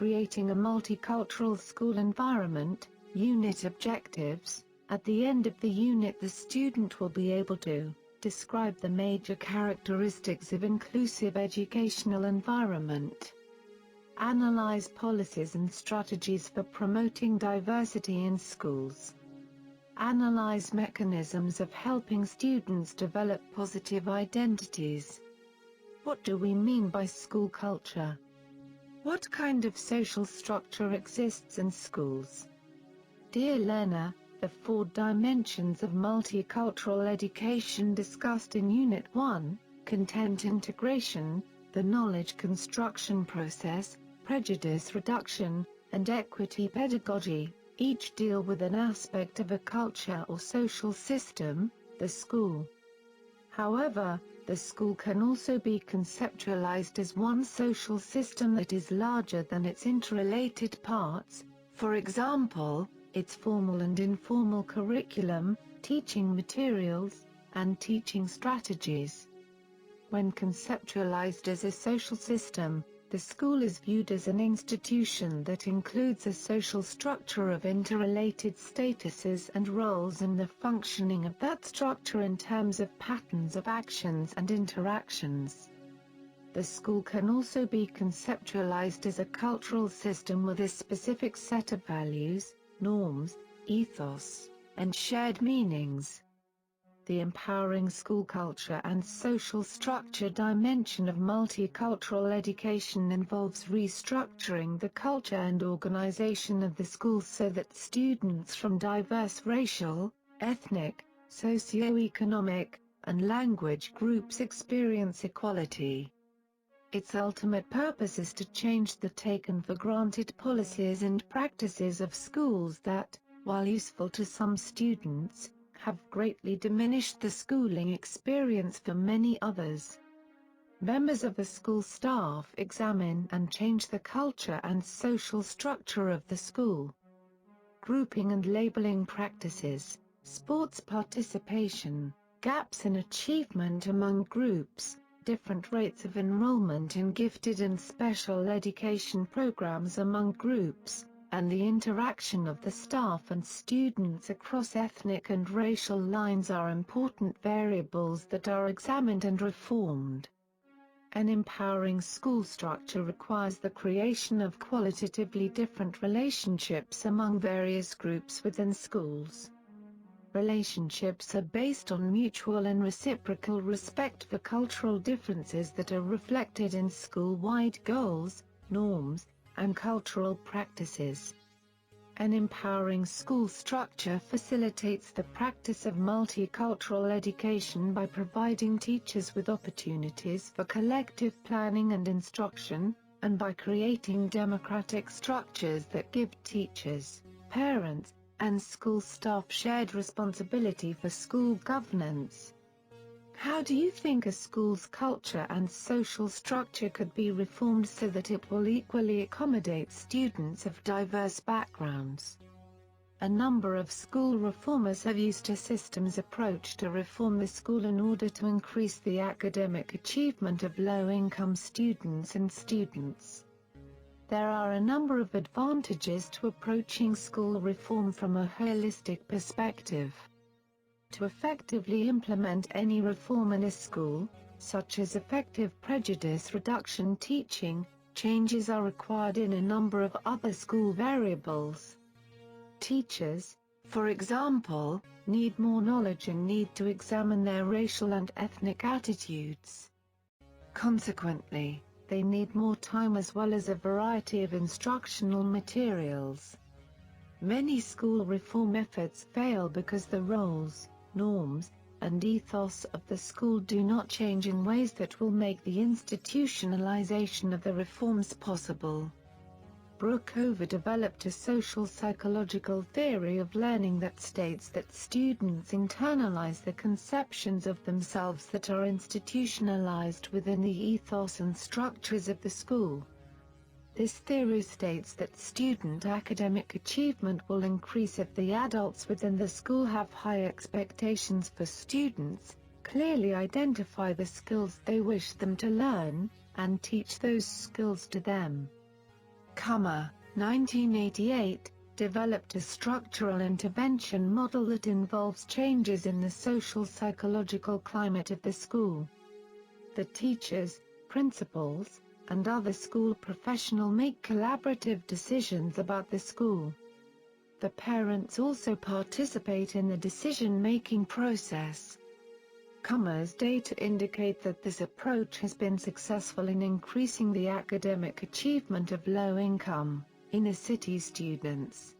creating a multicultural school environment. Unit objectives. At the end of the unit, the student will be able to describe the major characteristics of inclusive educational environment. Analyze policies and strategies for promoting diversity in schools. Analyze mechanisms of helping students develop positive identities. What do we mean by school culture? What kind of social structure exists in schools? Dear learner, the 4 dimensions of multicultural education discussed in Unit 1, content integration, the knowledge construction process, prejudice reduction, and equity pedagogy, each deal with an aspect of a culture or social system, the school. However, the school can also be conceptualized as one social system that is larger than its interrelated parts, for example, its formal and informal curriculum, teaching materials, and teaching strategies. When conceptualized as a social system, the school is viewed as an institution that includes a social structure of interrelated statuses and roles and the functioning of that structure in terms of patterns of actions and interactions. The school can also be conceptualized as a cultural system with a specific set of values, norms, ethos, and shared meanings. The empowering school culture and social structure dimension of multicultural education involves restructuring the culture and organization of the schools so that students from diverse racial, ethnic, socioeconomic, and language groups experience equality. Its ultimate purpose is to change the taken-for-granted policies and practices of schools that, while useful to some students, have greatly diminished the schooling experience for many others. Members of the school staff examine and change the culture and social structure of the school. Grouping and labeling practices, sports participation, gaps in achievement among groups, different rates of enrollment in gifted and special education programs among groups, and the interaction of the staff and students across ethnic and racial lines are important variables that are examined and reformed. An empowering school structure requires the creation of qualitatively different relationships among various groups within schools. Relationships are based on mutual and reciprocal respect for cultural differences that are reflected in school-wide goals, norms, and cultural practices. An empowering school structure facilitates the practice of multicultural education by providing teachers with opportunities for collective planning and instruction, and by creating democratic structures that give teachers, parents, and school staff shared responsibility for school governance. How do you think a school's culture and social structure could be reformed so that it will equally accommodate students of diverse backgrounds? A number of school reformers have used a systems approach to reform the school in order to increase the academic achievement of low-income students and students. There are a number of advantages to approaching school reform from a holistic perspective. To effectively implement any reform in a school, such as effective prejudice reduction teaching, changes are required in a number of other school variables. Teachers, for example, need more knowledge and need to examine their racial and ethnic attitudes. Consequently, they need more time as well as a variety of instructional materials. Many school reform efforts fail because the roles, norms, and ethos of the school do not change in ways that will make the institutionalization of the reforms possible. Brookhover developed a social psychological theory of learning that states that students internalize the conceptions of themselves that are institutionalized within the ethos and structures of the school. This theory states that student academic achievement will increase if the adults within the school have high expectations for students, clearly identify the skills they wish them to learn, and teach those skills to them. 1988, developed a structural intervention model that involves changes in the social psychological climate of the school. The teachers, principals, and other school professionals make collaborative decisions about the school. The parents also participate in the decision-making process. Data indicate that this approach has been successful in increasing the academic achievement of low-income, inner-city students.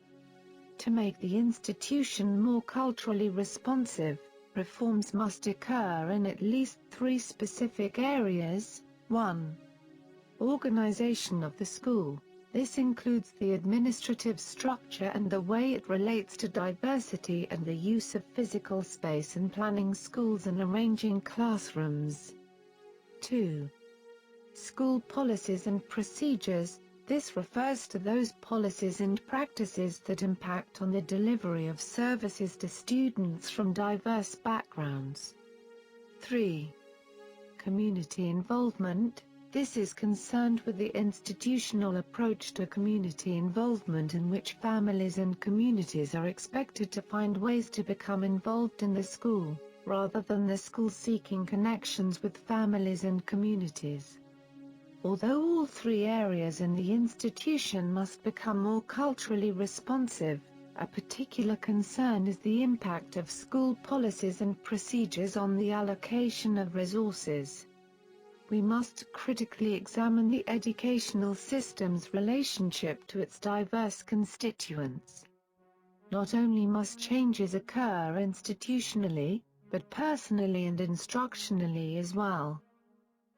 To make the institution more culturally responsive, reforms must occur in at least 3 specific areas. 1. Organization of the school. This includes the administrative structure and the way it relates to diversity and the use of physical space in planning schools and arranging classrooms. 2. School policies and procedures. This refers to those policies and practices that impact on the delivery of services to students from diverse backgrounds. 3. Community involvement. This is concerned with the institutional approach to community involvement in which families and communities are expected to find ways to become involved in the school, rather than the school seeking connections with families and communities. Although all 3 areas in the institution must become more culturally responsive, a particular concern is the impact of school policies and procedures on the allocation of resources. We must critically examine the educational system's relationship to its diverse constituents. Not only must changes occur institutionally, but personally and instructionally as well.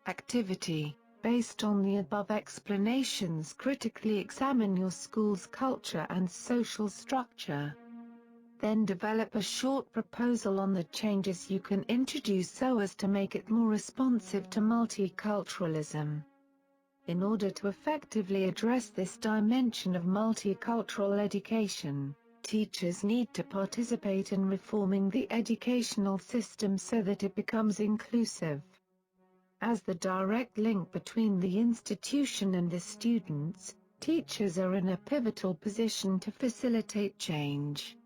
Activity. Based on the above explanations, critically examine your school's culture and social structure. Then develop a short proposal on the changes you can introduce so as to make it more responsive to multiculturalism. In order to effectively address this dimension of multicultural education, teachers need to participate in reforming the educational system so that it becomes inclusive. As the direct link between the institution and the students, teachers are in a pivotal position to facilitate change.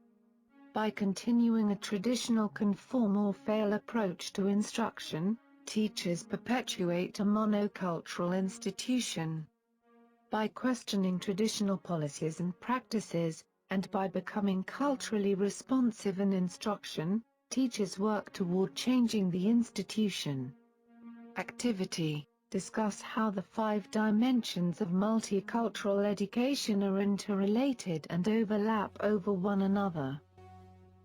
By continuing a traditional conform or fail approach to instruction, teachers perpetuate a monocultural institution. By questioning traditional policies and practices, and by becoming culturally responsive in instruction, teachers work toward changing the institution. Activity. Discuss how the 5 dimensions of multicultural education are interrelated and overlap over one another.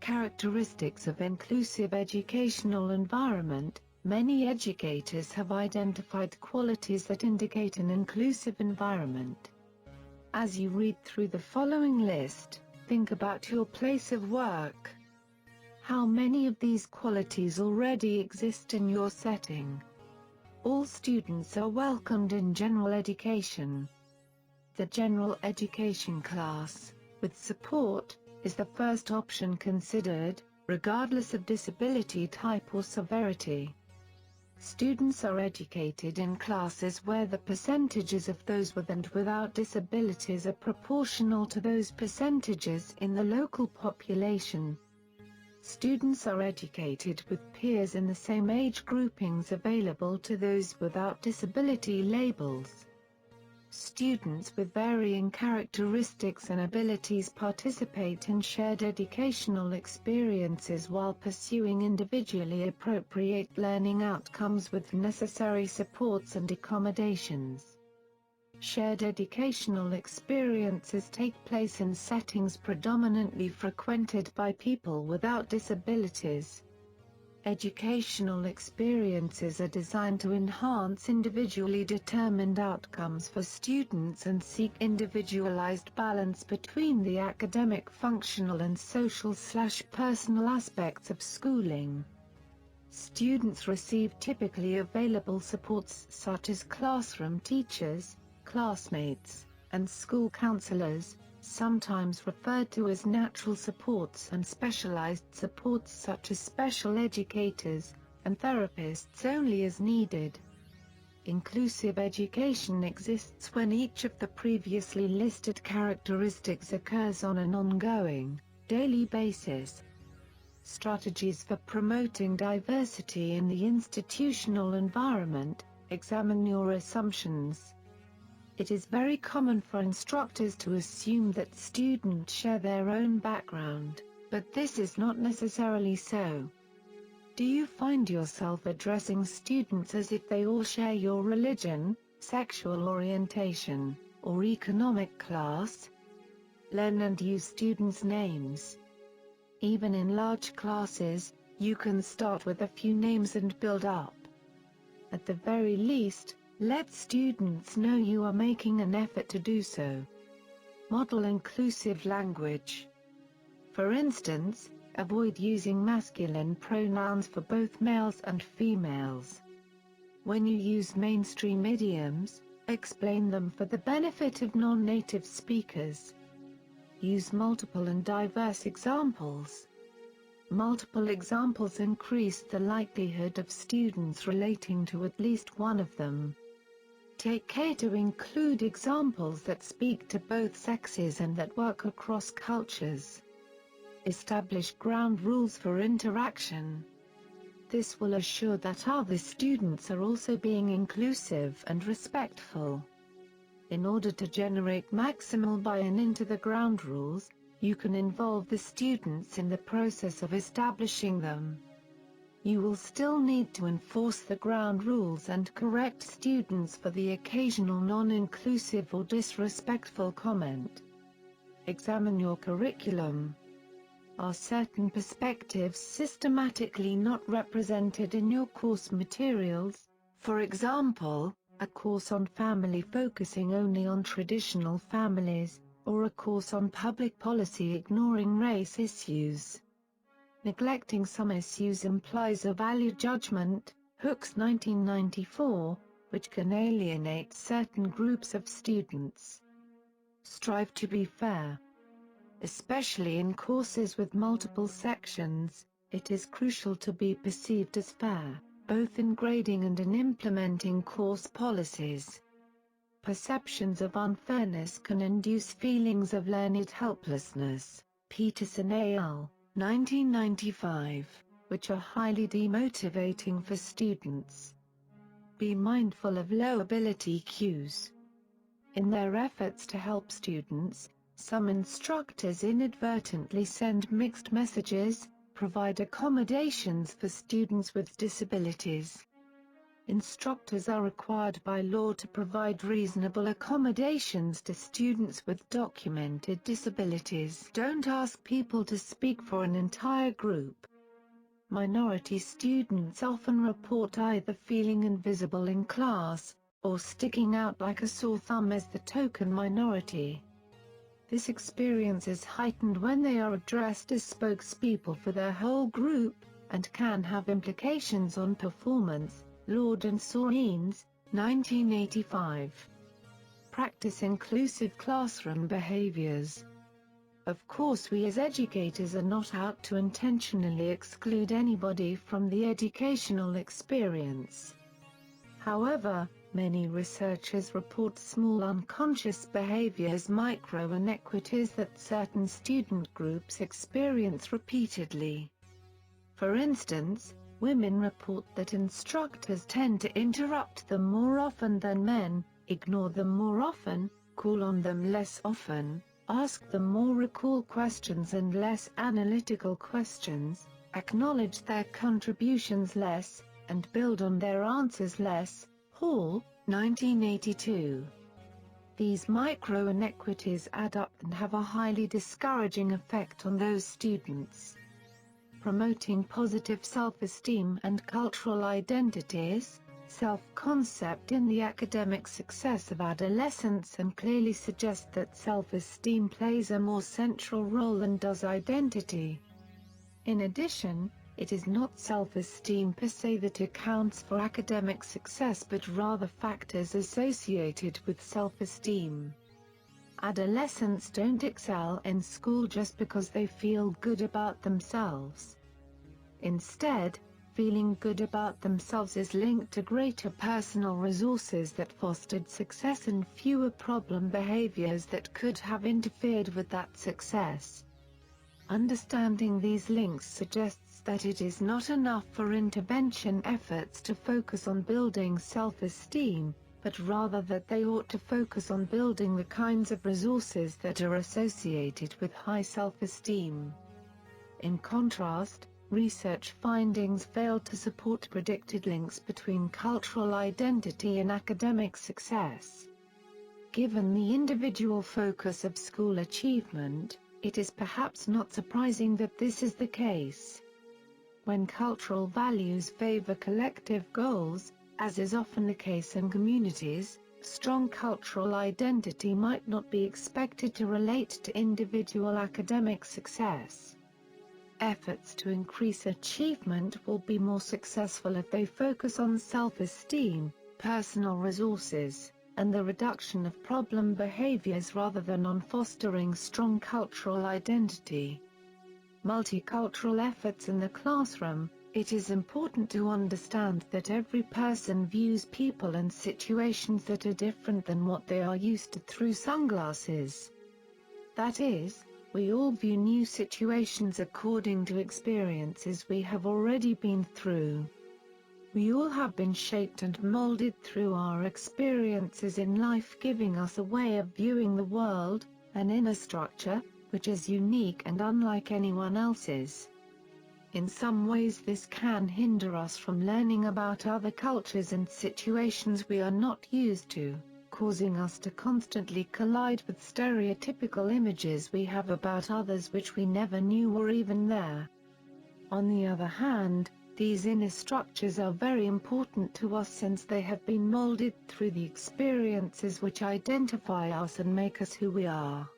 Characteristics of inclusive educational environment. Many educators have identified qualities that indicate an inclusive environment. As you read through the following list, think about your place of work. How many of these qualities already exist in your setting? All students are welcomed in general education. The general education class, with support, is the first option considered, regardless of disability type or severity. Students are educated in classes where the percentages of those with and without disabilities are proportional to those percentages in the local population. Students are educated with peers in the same age groupings available to those without disability labels. Students with varying characteristics and abilities participate in shared educational experiences while pursuing individually appropriate learning outcomes with necessary supports and accommodations. Shared educational experiences take place in settings predominantly frequented by people without disabilities. Educational experiences are designed to enhance individually determined outcomes for students and seek individualized balance between the academic, functional and social/personal aspects of schooling. Students receive typically available supports such as classroom teachers, classmates, and school counselors, sometimes referred to as natural supports, and specialized supports such as special educators and therapists only as needed. Inclusive education exists when each of the previously listed characteristics occurs on an ongoing, daily basis. Strategies for promoting diversity in the institutional environment. Examine your assumptions. It is very common for instructors to assume that students share their own background, but this is not necessarily so. Do you find yourself addressing students as if they all share your religion, sexual orientation, or economic class? Learn and use students' names. Even in large classes, you can start with a few names and build up. At the very least, let students know you are making an effort to do so. Model inclusive language. For instance, avoid using masculine pronouns for both males and females. When you use mainstream idioms, explain them for the benefit of non-native speakers. Use multiple and diverse examples. Multiple examples increase the likelihood of students relating to at least one of them. Take care to include examples that speak to both sexes and that work across cultures. Establish ground rules for interaction. This will assure that other students are also being inclusive and respectful. In order to generate maximal buy-in into the ground rules, you can involve the students in the process of establishing them. You will still need to enforce the ground rules and correct students for the occasional non-inclusive or disrespectful comment. Examine your curriculum. Are certain perspectives systematically not represented in your course materials? For example, a course on family focusing only on traditional families, or a course on public policy ignoring race issues. Neglecting some issues implies a value judgment, Hooks 1994, which can alienate certain groups of students. Strive to be fair. Especially in courses with multiple sections, it is crucial to be perceived as fair, both in grading and in implementing course policies. Perceptions of unfairness can induce feelings of learned helplessness, Peterson al. 1995, which are highly demotivating for students. Be mindful of low ability cues. In their efforts to help students, some instructors inadvertently send mixed messages, provide accommodations for students with disabilities. Instructors are required by law to provide reasonable accommodations to students with documented disabilities. Don't ask people to speak for an entire group. Minority students often report either feeling invisible in class, or sticking out like a sore thumb as the token minority. This experience is heightened when they are addressed as spokespeople for their whole group, and can have implications on performance. Lord and Soaines, 1985. Practice inclusive classroom behaviors. Of course, we as educators are not out to intentionally exclude anybody from the educational experience. However, many researchers report small unconscious behaviors, micro-inequities that certain student groups experience repeatedly. For instance, women report that instructors tend to interrupt them more often than men, ignore them more often, call on them less often, ask them more recall questions and less analytical questions, acknowledge their contributions less, and build on their answers less. Hall, 1982. These micro-inequities add up and have a highly discouraging effect on those students. Promoting positive self-esteem and cultural identities, self-concept in the academic success of adolescents and clearly suggest that self-esteem plays a more central role than does identity. In addition, it is not self-esteem per se that accounts for academic success but rather factors associated with self-esteem. Adolescents don't excel in school just because they feel good about themselves. Instead, Feeling good about themselves is linked to greater personal resources that fostered success and fewer problem behaviors that could have interfered with that success. Understanding these links suggests that it is not enough for intervention efforts to focus on building self-esteem, but rather that they ought to focus on building the kinds of resources that are associated with high self-esteem. In contrast, research findings failed to support predicted links between cultural identity and academic success. Given the individual focus of school achievement, it is perhaps not surprising that this is the case. When cultural values favor collective goals, as is often the case in communities, strong cultural identity might not be expected to relate to individual academic success. Efforts to increase achievement will be more successful if they focus on self-esteem, personal resources, and the reduction of problem behaviors rather than on fostering strong cultural identity. Multicultural efforts in the classroom. It is important to understand that every person views people and situations that are different than what they are used to through sunglasses. That is, we all view new situations according to experiences we have already been through. We all have been shaped and molded through our experiences in life, giving us a way of viewing the world, an inner structure, which is unique and unlike anyone else's. In some ways this can hinder us from learning about other cultures and situations we are not used to, causing us to constantly collide with stereotypical images we have about others which we never knew were even there. On the other hand, these inner structures are very important to us since they have been molded through the experiences which identify us and make us who we are.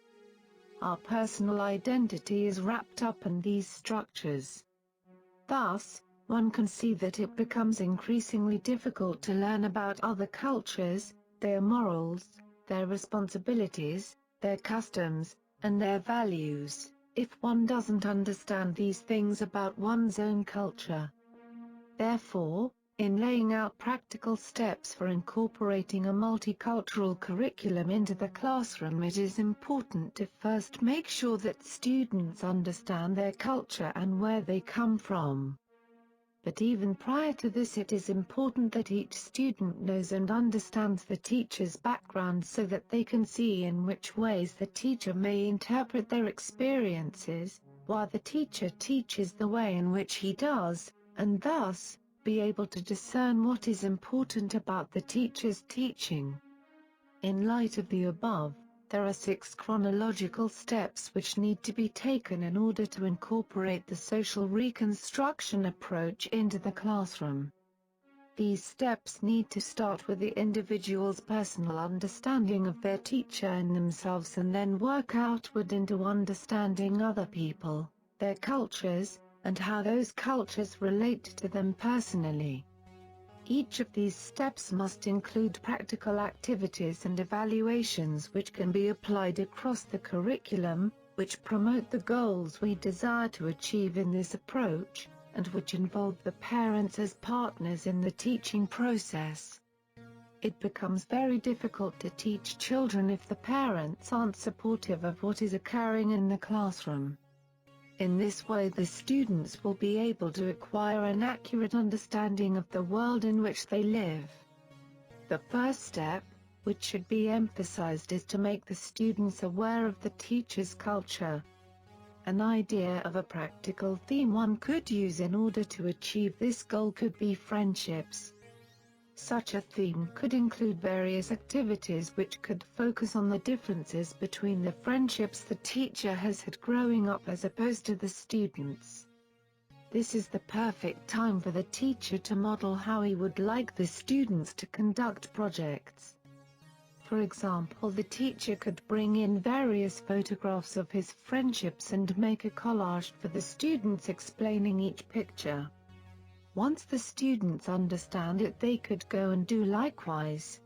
Our personal identity is wrapped up in these structures. Thus, one can see that it becomes increasingly difficult to learn about other cultures, their morals, their responsibilities, their customs, and their values, if one doesn't understand these things about one's own culture. Therefore, in laying out practical steps for incorporating a multicultural curriculum into the classroom, it is important to first make sure that students understand their culture and where they come from. But even prior to this, it is important that each student knows and understands the teacher's background so that they can see in which ways the teacher may interpret their experiences, while the teacher teaches the way in which he does, and thus, be able to discern what is important about the teacher's teaching. In light of the above, there are 6 chronological steps which need to be taken in order to incorporate the social reconstruction approach into the classroom. These steps need to start with the individual's personal understanding of their teacher and themselves, and then work outward into understanding other people, their cultures, and how those cultures relate to them personally. Each of these steps must include practical activities and evaluations which can be applied across the curriculum, which promote the goals we desire to achieve in this approach, and which involve the parents as partners in the teaching process. It becomes very difficult to teach children if the parents aren't supportive of what is occurring in the classroom. In this way, the students will be able to acquire an accurate understanding of the world in which they live. The first step, which should be emphasized, is to make the students aware of the teacher's culture. An idea of a practical theme one could use in order to achieve this goal could be friendships. Such a theme could include various activities which could focus on the differences between the friendships the teacher has had growing up as opposed to the students. This is the perfect time for the teacher to model how he would like the students to conduct projects. For example, the teacher could bring in various photographs of his friendships and make a collage for the students explaining each picture. Once the students understand it, they could go and do likewise.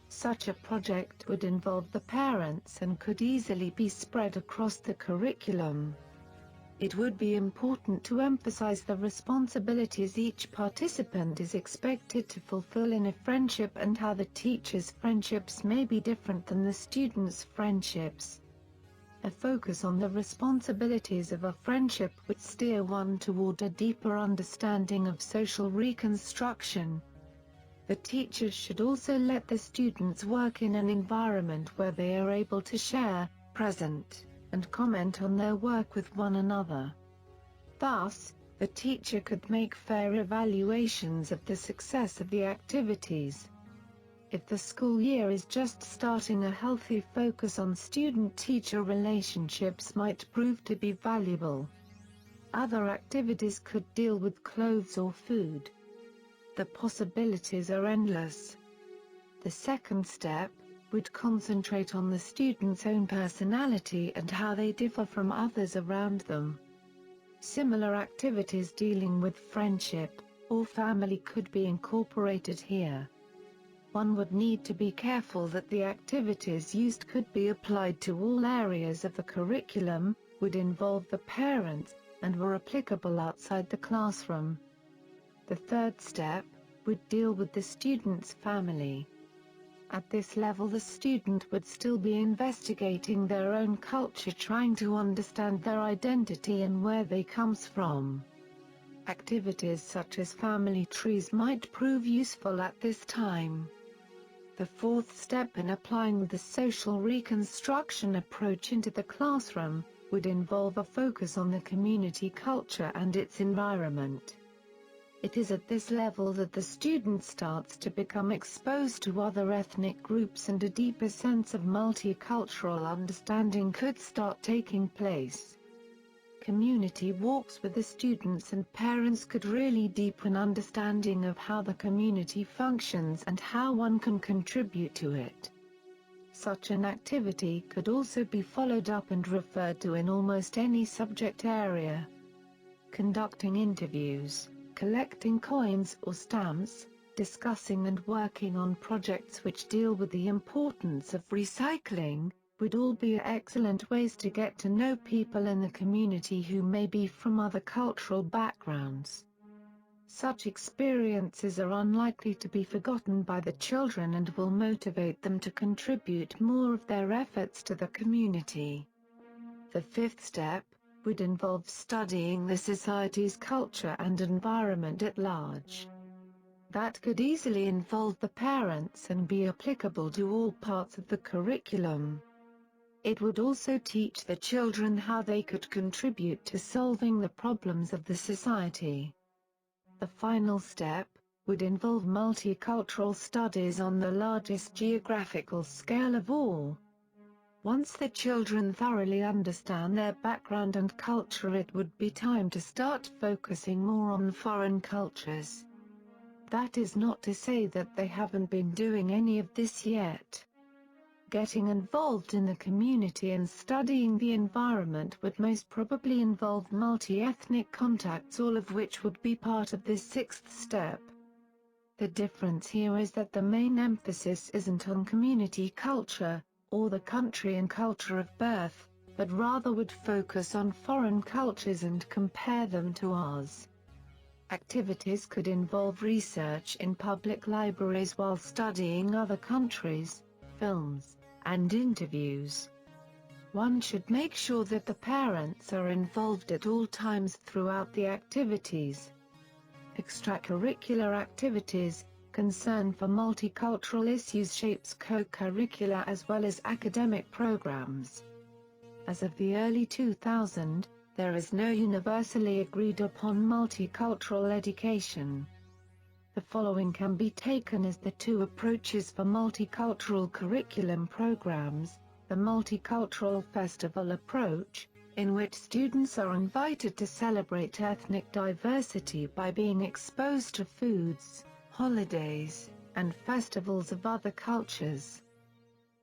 Such a project would involve the parents and could easily be spread across the curriculum. It would be important to emphasize the responsibilities each participant is expected to fulfill in a friendship and how the teacher's friendships may be different than the student's friendships. A focus on the responsibilities of a friendship would steer one toward a deeper understanding of social reconstruction. The teachers should also let the students work in an environment where they are able to share, present, and comment on their work with one another. Thus, the teacher could make fair evaluations of the success of the activities. If the school year is just starting, a healthy focus on student-teacher relationships might prove to be valuable. Other activities could deal with clothes or food. The possibilities are endless. The second step would concentrate on the student's own personality and how they differ from others around them. Similar activities dealing with friendship or family could be incorporated here. One would need to be careful that the activities used could be applied to all areas of the curriculum, would involve the parents, and were applicable outside the classroom. The third step would deal with the student's family. At this level, the student would still be investigating their own culture, trying to understand their identity and where they comes from. Activities such as family trees might prove useful at this time. The fourth step in applying the social reconstruction approach into the classroom would involve a focus on the community culture and its environment. It is at this level that the student starts to become exposed to other ethnic groups and a deeper sense of multicultural understanding could start taking place. Community walks with the students and parents could really deepen understanding of how the community functions and how one can contribute to it. Such an activity could also be followed up and referred to in almost any subject area. Conducting interviews, collecting coins or stamps, discussing and working on projects which deal with the importance of recycling, would all be excellent ways to get to know people in the community who may be from other cultural backgrounds. Such experiences are unlikely to be forgotten by the children and will motivate them to contribute more of their efforts to the community. The fifth step would involve studying the society's culture and environment at large. That could easily involve the parents and be applicable to all parts of the curriculum. It would also teach the children how they could contribute to solving the problems of the society. The final step would involve multicultural studies on the largest geographical scale of all. Once the children thoroughly understand their background and culture, it would be time to start focusing more on foreign cultures. That is not to say that they haven't been doing any of this yet. Getting involved in the community and studying the environment would most probably involve multi-ethnic contacts, all of which would be part of this sixth step. The difference here is that the main emphasis isn't on community culture, or the country and culture of birth, but rather would focus on foreign cultures and compare them to ours. Activities could involve research in public libraries while studying other countries, films, and interviews. One should make sure that the parents are involved at all times throughout the activities. Extracurricular activities, concern for multicultural issues shapes co-curricular as well as academic programs. As of the early 2000s, there is no universally agreed upon multicultural education. The following can be taken as the two approaches for multicultural curriculum programs: the multicultural festival approach, in which students are invited to celebrate ethnic diversity by being exposed to foods, holidays, and festivals of other cultures.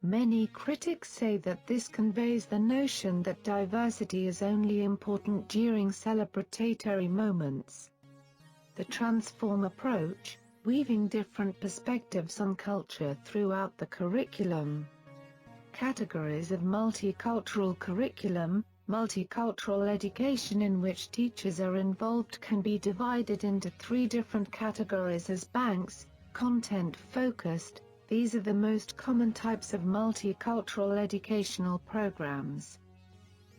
Many critics say that this conveys the notion that diversity is only important during celebratory moments. The transform approach, weaving different perspectives on culture throughout the curriculum. Categories of multicultural curriculum: Multicultural education in which teachers are involved can be divided into three different categories as banks, content-focused. These are the most common types of multicultural educational programs.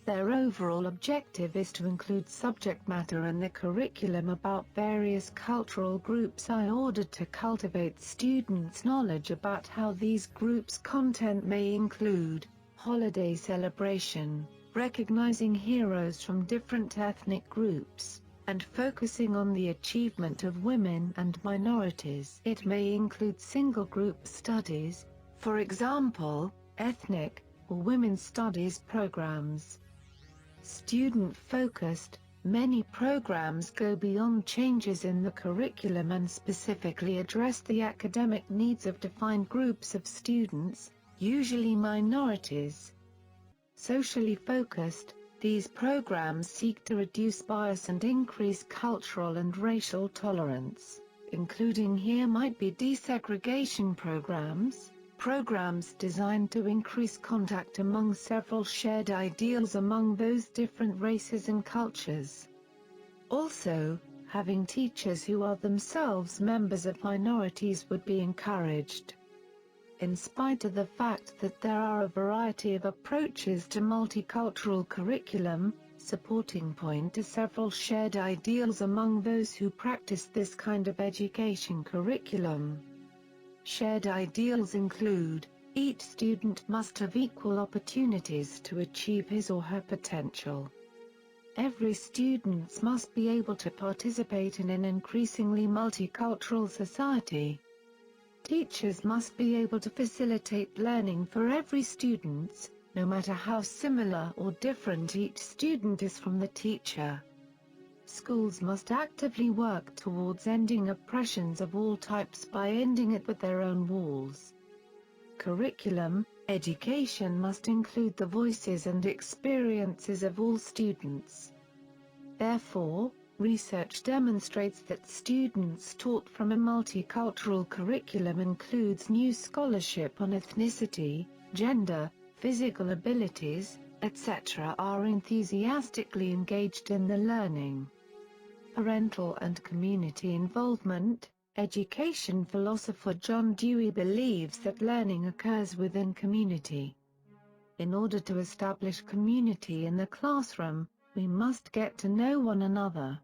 Their overall objective is to include subject matter in the curriculum about various cultural groups in order to cultivate students' knowledge about how these groups' content may include holiday celebration, recognizing heroes from different ethnic groups, and focusing on the achievement of women and minorities. It may include single group studies, for example, ethnic or women's studies programs. Student-focused, many programs go beyond changes in the curriculum and specifically address the academic needs of defined groups of students, usually minorities. Socially focused, these programs seek to reduce bias and increase cultural and racial tolerance, including here might be desegregation programs, programs designed to increase contact among several shared ideals among those different races and cultures. Also, having teachers who are themselves members of minorities would be encouraged. In spite of the fact that there are a variety of approaches to multicultural curriculum, supporting point to several shared ideals among those who practice this kind of education curriculum. Shared ideals include, each student must have equal opportunities to achieve his or her potential. Every student must be able to participate in an increasingly multicultural society. Teachers must be able to facilitate learning for every student, no matter how similar or different each student is from the teacher. Schools must actively work towards ending oppressions of all types by ending it with their own walls. Curriculum, education must include the voices and experiences of all students. Therefore, research demonstrates that students taught from a multicultural curriculum includes new scholarship on ethnicity, gender, physical abilities, etc. are enthusiastically engaged in the learning. Parental and community involvement. Education philosopher John Dewey believes that learning occurs within community. In order to establish community in the classroom, we must get to know one another.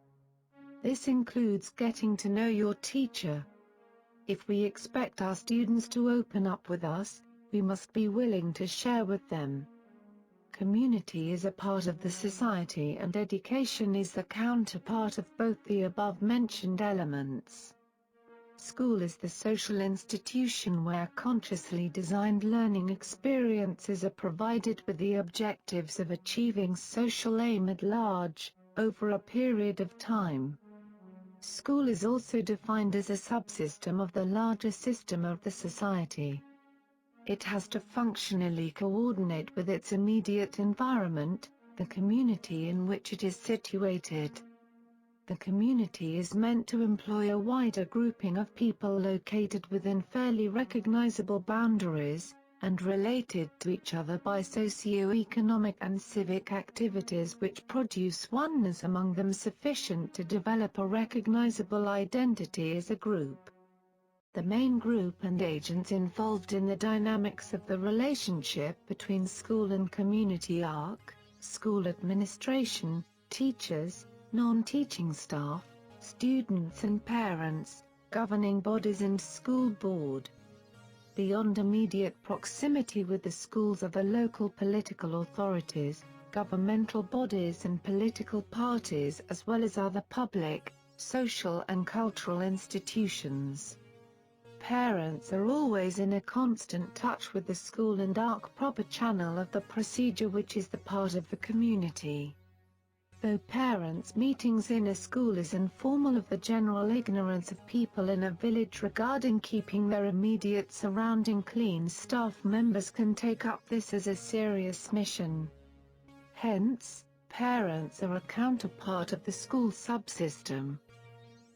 This includes getting to know your teacher. If we expect our students to open up with us, we must be willing to share with them. Community is a part of the society and education is the counterpart of both the above-mentioned elements. School is the social institution where consciously designed learning experiences are provided with the objectives of achieving social aim at large, over a period of time. School is also defined as a subsystem of the larger system of the society. It has to functionally coordinate with its immediate environment, the community in which it is situated. The community is meant to employ a wider grouping of people located within fairly recognizable boundaries, and related to each other by socio-economic and civic activities which produce oneness among them sufficient to develop a recognizable identity as a group. The main group and agents involved in the dynamics of the relationship between school and community are school administration, teachers, non-teaching staff, students and parents, governing bodies and school board. Beyond immediate proximity with the schools are the local political authorities, governmental bodies and political parties as well as other public, social and cultural institutions. Parents are always in a constant touch with the school and are a proper channel of the procedure which is the part of the community. Though parents' meetings in a school is informal of the general ignorance of people in a village regarding keeping their immediate surrounding clean, staff members can take up this as a serious mission. Hence, parents are a counterpart of the school subsystem.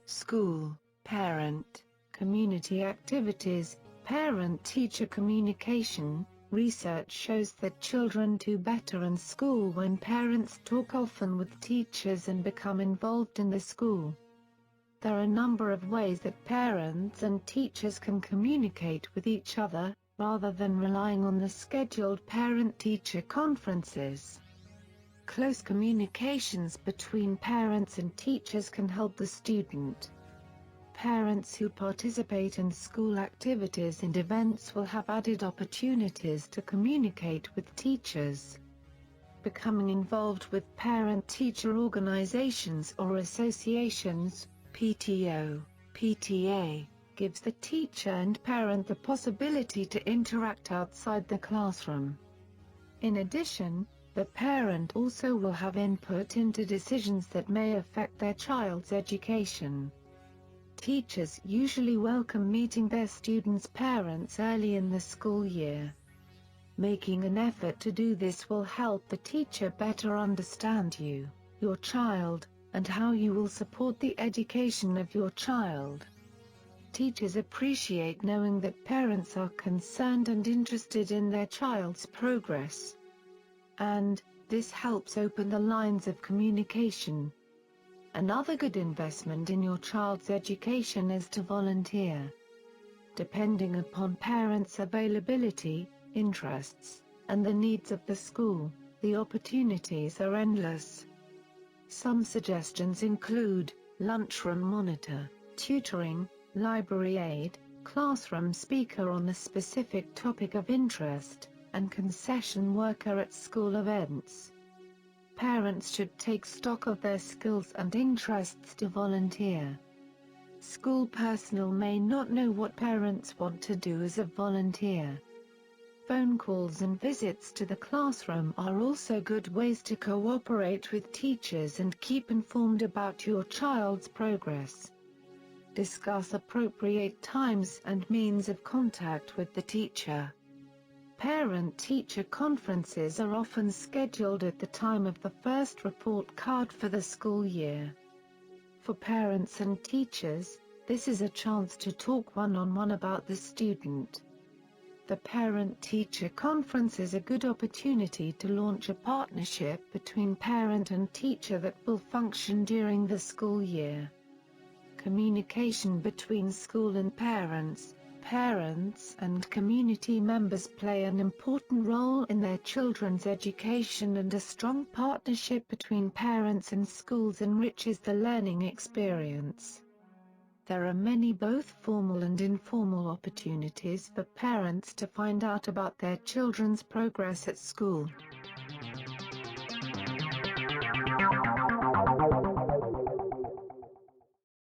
School, parent, community activities, parent-teacher communication, Research shows that children do better in school when parents talk often with teachers and become involved in the school. There are a number of ways that parents and teachers can communicate with each other, rather than relying on the scheduled parent-teacher conferences. Close communications between parents and teachers can help the student. Parents who participate in school activities and events will have added opportunities to communicate with teachers. Becoming involved with parent-teacher organizations or associations, PTO, PTA, gives the teacher and parent the possibility to interact outside the classroom. In addition, the parent also will have input into decisions that may affect their child's education. Teachers usually welcome meeting their students' parents early in the school year. Making an effort to do this will help the teacher better understand you, your child, and how you will support the education of your child. Teachers appreciate knowing that parents are concerned and interested in their child's progress. And this helps open the lines of communication. Another good investment in your child's education is to volunteer. Depending upon parents' availability, interests, and the needs of the school, the opportunities are endless. Some suggestions include lunchroom monitor, tutoring, library aide, classroom speaker on a specific topic of interest, and concession worker at school events. Parents should take stock of their skills and interests to volunteer. School personnel may not know what parents want to do as a volunteer. Phone calls and visits to the classroom are also good ways to cooperate with teachers and keep informed about your child's progress. Discuss appropriate times and means of contact with the teacher. Parent-teacher conferences are often scheduled at the time of the first report card for the school year. For parents and teachers, this is a chance to talk one-on-one about the student. The Parent-Teacher Conference is a good opportunity to launch a partnership between parent and teacher that will function during the school year. Communication between school and parents and community members play an important role in their children's education, and a strong partnership between parents and schools enriches the learning experience. There are many both formal and informal opportunities for parents to find out about their children's progress at school.